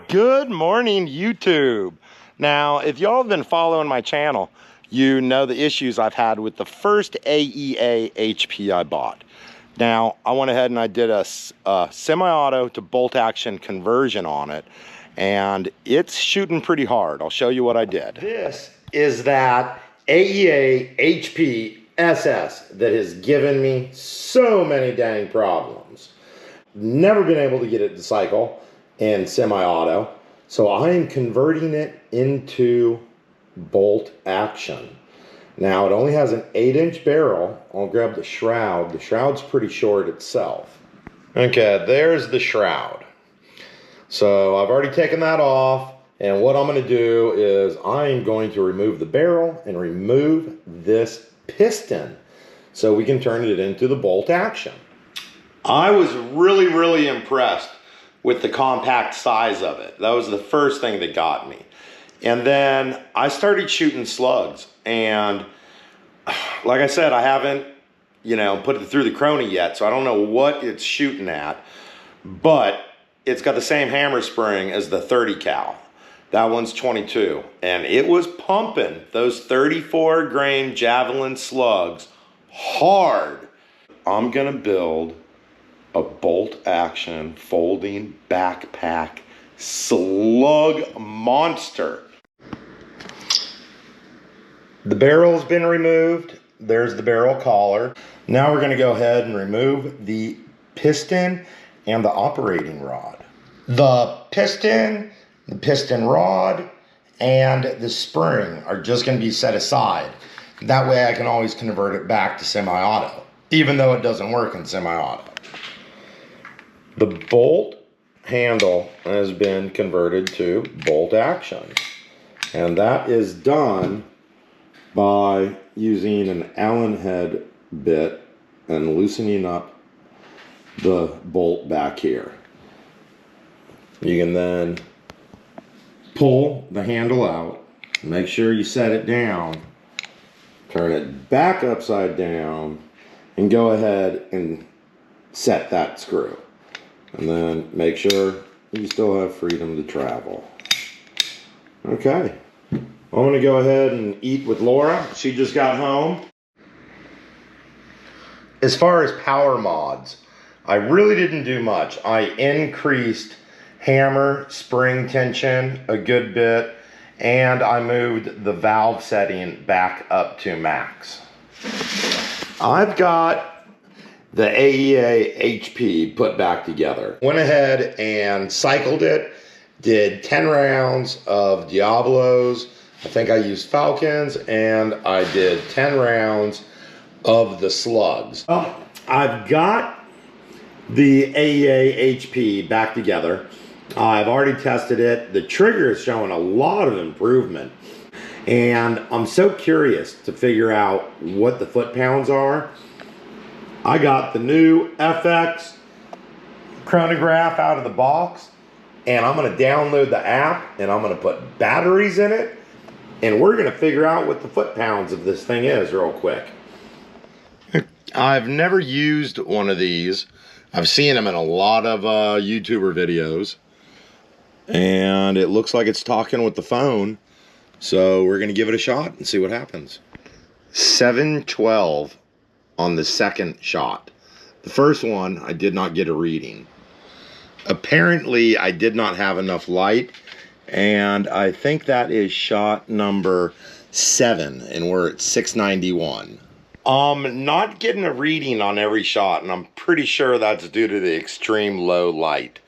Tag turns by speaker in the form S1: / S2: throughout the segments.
S1: Good morning, YouTube. Now, if y'all have been following my channel, you know the issues I've had with the first AEA HP I bought. Now, I went ahead and I did a semi-auto to bolt action conversion on it, and it's shooting pretty hard. I'll show you what I did. This is that AEA HP SS that has given me so many dang problems. Never been able to get it to cycle in semi-auto, so I am converting it into bolt action. Now it only has an 8-inch barrel. I'll grab the shroud. The shroud's pretty short itself. Okay, there's the shroud. So I've already taken that off, and what I'm going to do is I'm going to remove the barrel and remove this piston so we can turn it into the bolt action. I was really impressed with the compact size of it. That was the first thing that got me. And then I started shooting slugs, and like I said, I haven't, put it through the chrony yet, so I don't know what it's shooting at, but it's got the same hammer spring as the 30 cal. That one's 22, and it was pumping those 34 grain Javelin slugs hard. I'm gonna build a bolt action folding backpack slug monster. The barrel's been removed. There's the barrel collar. Now we're going to go ahead and remove the piston and the operating rod. The piston rod, and the spring are just going to be set aside. That way I can always convert it back to semi-auto, even though it doesn't work in semi-auto. The bolt handle has been converted to bolt action, and that is done by using an Allen head bit and loosening up the bolt back here. You can then pull the handle out, make sure you set it down, turn it back upside down, and go ahead and set that screw. And then make sure you still have freedom to travel. Okay, I'm gonna go ahead and eat with Laura. She just got home. As far as power mods, I really didn't do much. I increased hammer spring tension a good bit, and I moved the valve setting back up to max. I've got the AEA HP put back together. Went ahead and cycled it, did 10 rounds of Diablos. I think I used Falcons, and I did 10 rounds of the slugs. Well, I've got the AEA HP back together. I've already tested it. The trigger is showing a lot of improvement, and I'm so curious to figure out what the foot-pounds are. I got the new FX chronograph out of the box, and I'm going to download the app, and I'm going to put batteries in it, and we're going to figure out what the foot-pounds of this thing is real quick. I've never used one of these. I've seen them in a lot of YouTuber videos, and it looks like it's talking with the phone, so we're going to give it a shot and see what happens. 712 on the second shot. The first one, I did not get a reading. Apparently, I did not have enough light, and I think that is shot number 7, and we're at 691. Not getting a reading on every shot, and I'm pretty sure that's due to the extreme low light.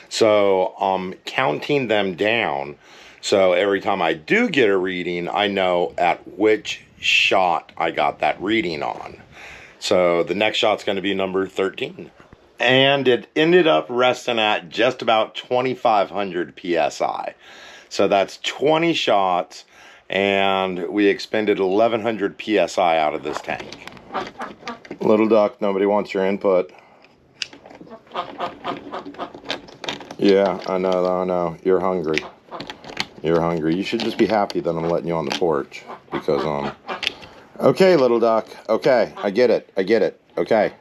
S1: So I'm counting them down, so every time I do get a reading, I know at which shot I got that reading on. So the next shot's going to be number 13. And it ended up resting at just about 2,500 PSI. So that's 20 shots, and we expended 1,100 PSI out of this tank. Little duck, nobody wants your input. Yeah, I know. You're hungry. You're hungry. You should just be happy that I'm letting you on the porch, because, okay, little duck. Okay, I get it. Okay,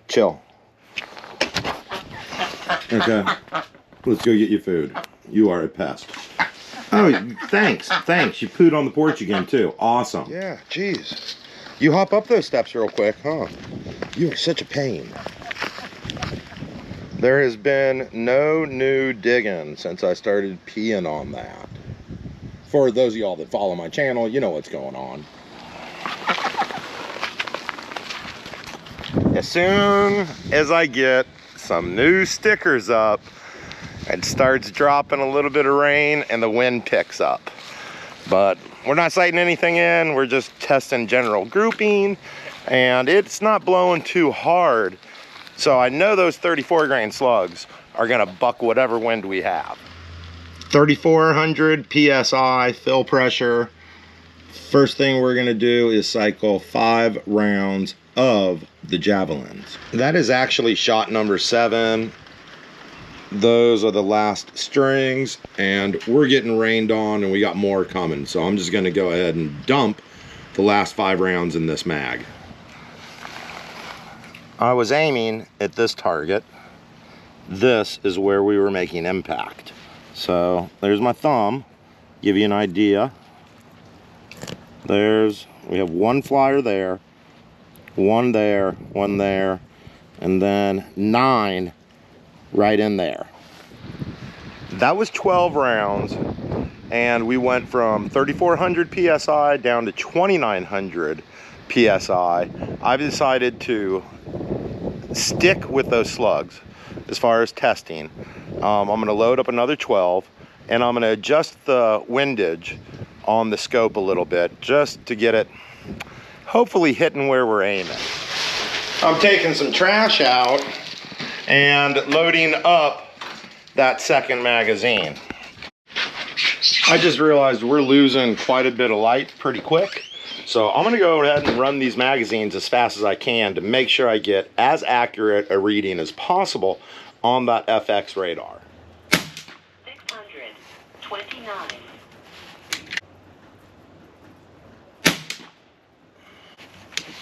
S1: chill. Okay, let's go get your food. You are a pest. Oh, thanks. You pooed on the porch again, too. Awesome. Yeah, geez. You hop up those steps real quick, huh? You are such a pain. There has been no new digging since I started peeing on that. For those of y'all that follow my channel, you know what's going on. As soon as I get some new stickers up, it starts dropping a little bit of rain and the wind picks up. But we're not sighting anything in, we're just testing general grouping, and it's not blowing too hard. So I know those 34 grain slugs are gonna buck whatever wind we have. 3,400 PSI fill pressure. First thing we're gonna do is cycle 5 rounds of the javelins. That is actually shot number 7. Those are the last strings, and we're getting rained on and we got more coming. So I'm just gonna go ahead and dump the last 5 rounds in this mag. I was aiming at this target. This is where we were making impact. So there's my thumb, give you an idea. We have 1 flyer there, 1 there, 1 there, and then 9 right in there. That was 12 rounds, and we went from 3,400 PSI down to 2,900 PSI. I've decided to stick with those slugs as far as testing. I'm gonna load up another 12, and I'm gonna adjust the windage on the scope a little bit just to get it hopefully hitting where we're aiming. I'm taking some trash out and loading up that second magazine. I just realized we're losing quite a bit of light pretty quick. So I'm gonna go ahead and run these magazines as fast as I can to make sure I get as accurate a reading as possible on that FX radar.
S2: 629.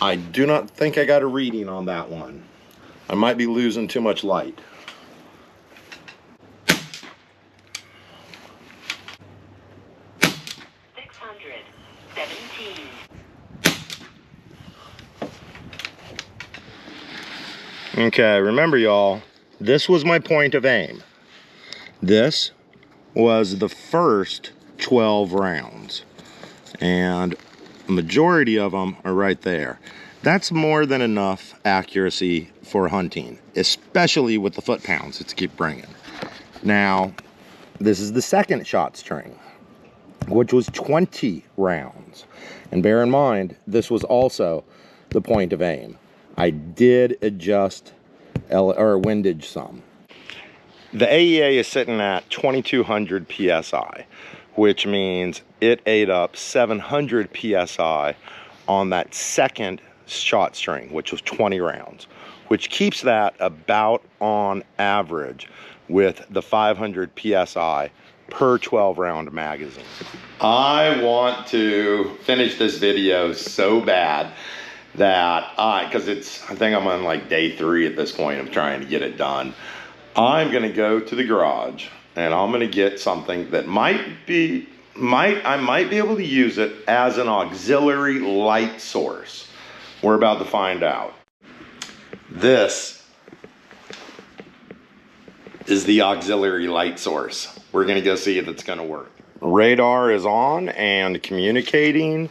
S1: I do not think I got a reading on that one. I might be losing too much light. Okay, remember y'all, this was my point of aim. This was the first 12 rounds, and the majority of them are right there. That's more than enough accuracy for hunting, especially with the foot pounds it's keep bringing. Now, this is the second shot string, which was 20 rounds. And bear in mind, this was also the point of aim. I did adjust windage some. The AEA is sitting at 2,200 PSI, which means it ate up 700 PSI on that second shot string, which was 20 rounds, which keeps that about on average with the 500 PSI per 12 round magazine. I want to finish this video so bad that because I think I'm on like day 3 at this point of trying to get it done. I'm gonna go to the garage and I'm gonna get something that I might be able to use it as an auxiliary light source. We're about to find out. This is the auxiliary light source. We're gonna go see if it's gonna work. Radar is on and communicating.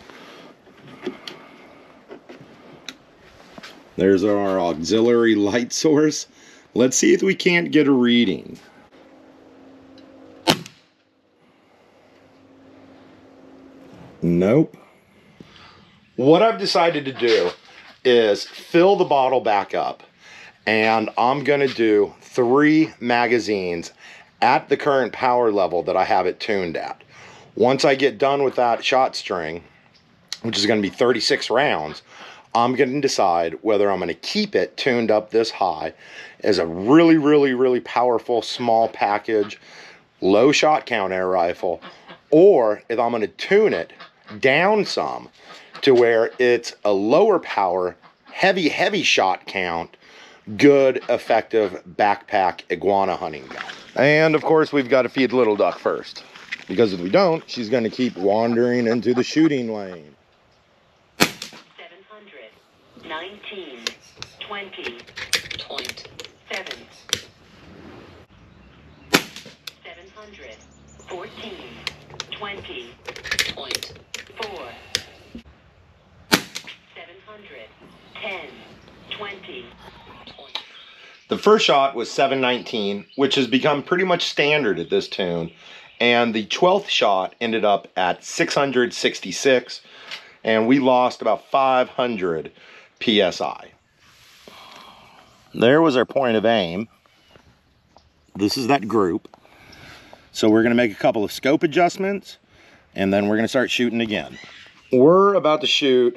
S1: There's our auxiliary light source. Let's see if we can't get a reading. Nope. What I've decided to do is fill the bottle back up, and I'm gonna do 3 magazines at the current power level that I have it tuned at. Once I get done with that shot string, which is gonna be 36 rounds, I'm gonna decide whether I'm gonna keep it tuned up this high as a really powerful small package, low shot count air rifle, or if I'm gonna tune it down some to where it's a lower power, heavy shot count, good, effective backpack iguana hunting gun. And of course, we've got to feed Little Duck first, because if we don't, she's going to keep wandering into the shooting lane.
S2: 700, 19, 20, point 7, 700, 14, 20, point 4, 700, 10, 20, point.
S1: The first shot was 719, which has become pretty much standard at this tune. And the 12th shot ended up at 666, and we lost about 500 PSI. There was our point of aim. This is that group. So we're gonna make a couple of scope adjustments, and then we're gonna start shooting again. We're about to shoot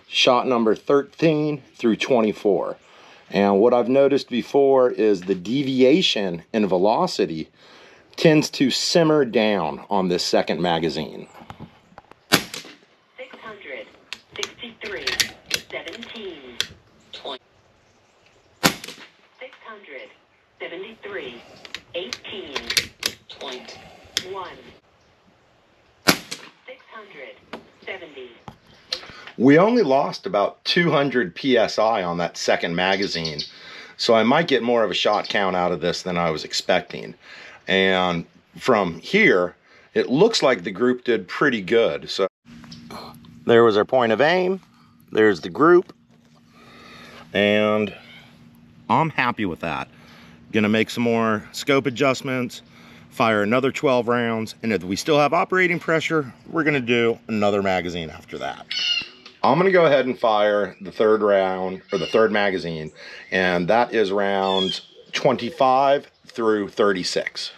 S1: shot number 13 through 24. And what I've noticed before is the deviation in velocity tends to simmer down on this second magazine.
S2: 600, 63, 17, 20, 600, 73, 18, point 1, 600, 70.
S1: We only lost about 200 PSI on that second magazine, so I might get more of a shot count out of this than I was expecting. And from here, it looks like the group did pretty good. So there was our point of aim. There's the group. And I'm happy with that. Gonna make some more scope adjustments, fire another 12 rounds, and if we still have operating pressure, we're gonna do another magazine after that. I'm gonna go ahead and fire the third round, or the third magazine, and that is rounds 25 through 36.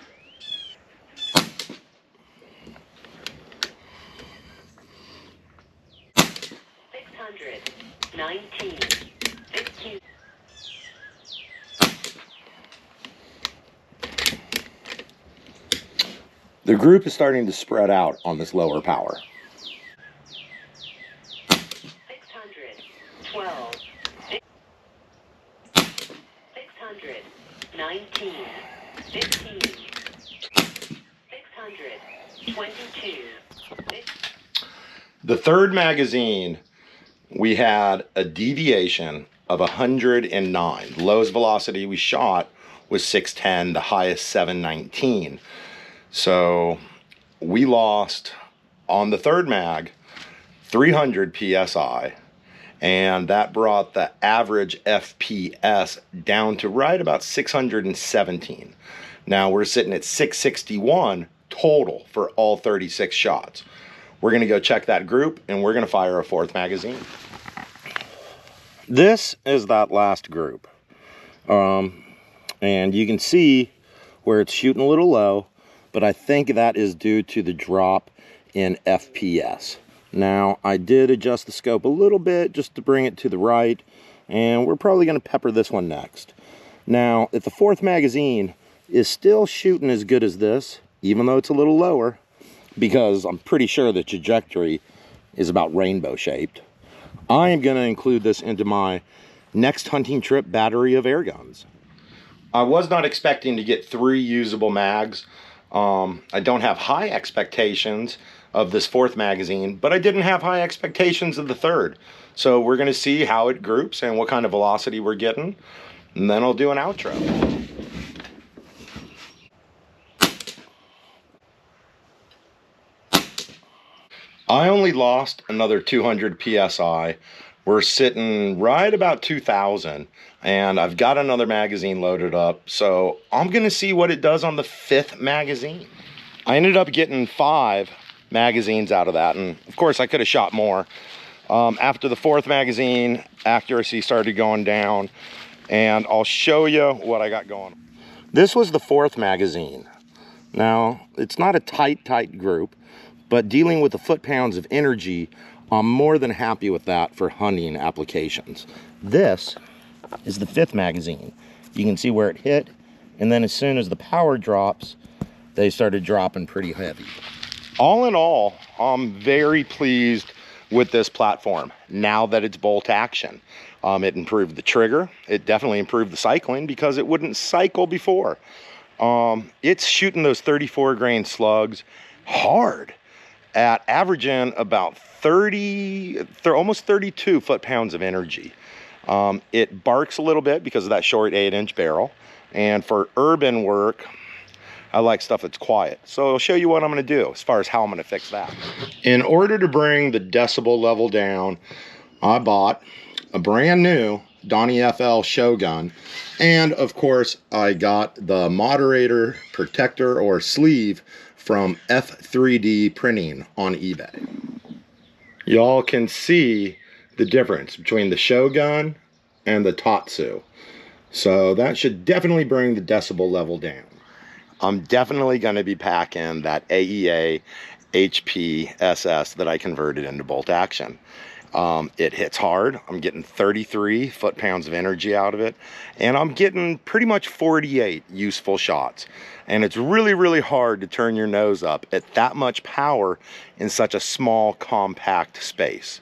S1: The group is starting to spread out on this lower power.
S2: 600, 12, 600, 19, 15, 600, 22.
S1: The third magazine, we had a deviation of 109. The lowest velocity we shot was 610, the highest 719. So we lost on the third mag 300 PSI, and that brought the average FPS down to right about 617. Now we're sitting at 661 total for all 36 shots. We're gonna go check that group, and we're gonna fire a fourth magazine. This is that last group. And you can see where it's shooting a little low, but I think that is due to the drop in FPS. Now, I did adjust the scope a little bit just to bring it to the right, and we're probably gonna pepper this one next. Now, if the fourth magazine is still shooting as good as this, even though it's a little lower, because I'm pretty sure the trajectory is about rainbow shaped, I am gonna include this into my next hunting trip battery of air guns. I was not expecting to get 3 usable mags. I don't have high expectations of this fourth magazine, but I didn't have high expectations of the third. So we're gonna see how it groups and what kind of velocity we're getting, and then I'll do an outro. I only lost another 200 PSI. We're sitting right about 2,000, and I've got another magazine loaded up, so I'm gonna see what it does on the 5th magazine. I ended up getting 5 magazines out of that, and of course I could have shot more. After the 4th magazine, accuracy started going down, and I'll show you what I got going. This was the 4th magazine. Now, it's not a tight group, but dealing with the foot-pounds of energy, I'm more than happy with that for hunting applications. This is the 5th magazine. You can see where it hit, and then as soon as the power drops, they started dropping pretty heavy. All in all, I'm very pleased with this platform now that it's bolt action. It improved the trigger. It definitely improved the cycling because it wouldn't cycle before. It's shooting those 34 grain slugs hard at averaging about 30, almost 32 foot-pounds of energy. It barks a little bit because of that short 8-inch barrel. And for urban work, I like stuff that's quiet. So I'll show you what I'm gonna do as far as how I'm gonna fix that. In order to bring the decibel level down, I bought a brand new Donnie FL Shogun. And of course, I got the moderator protector or sleeve from F3D Printing on eBay. Y'all can see the difference between the Shogun and the Tatsu. So that should definitely bring the decibel level down. I'm definitely going to be packing that AEA HP SS that I converted into bolt action. It hits hard. I'm getting 33 foot-pounds of energy out of it, and I'm getting pretty much 48 useful shots. And it's really, really hard to turn your nose up at that much power in such a small, compact space.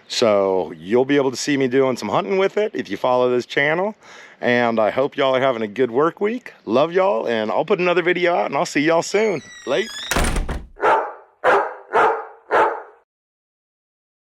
S1: So you'll be able to see me doing some hunting with it if you follow this channel. And I hope y'all are having a good work week. Love y'all, and I'll put another video out, and I'll see y'all soon. Late.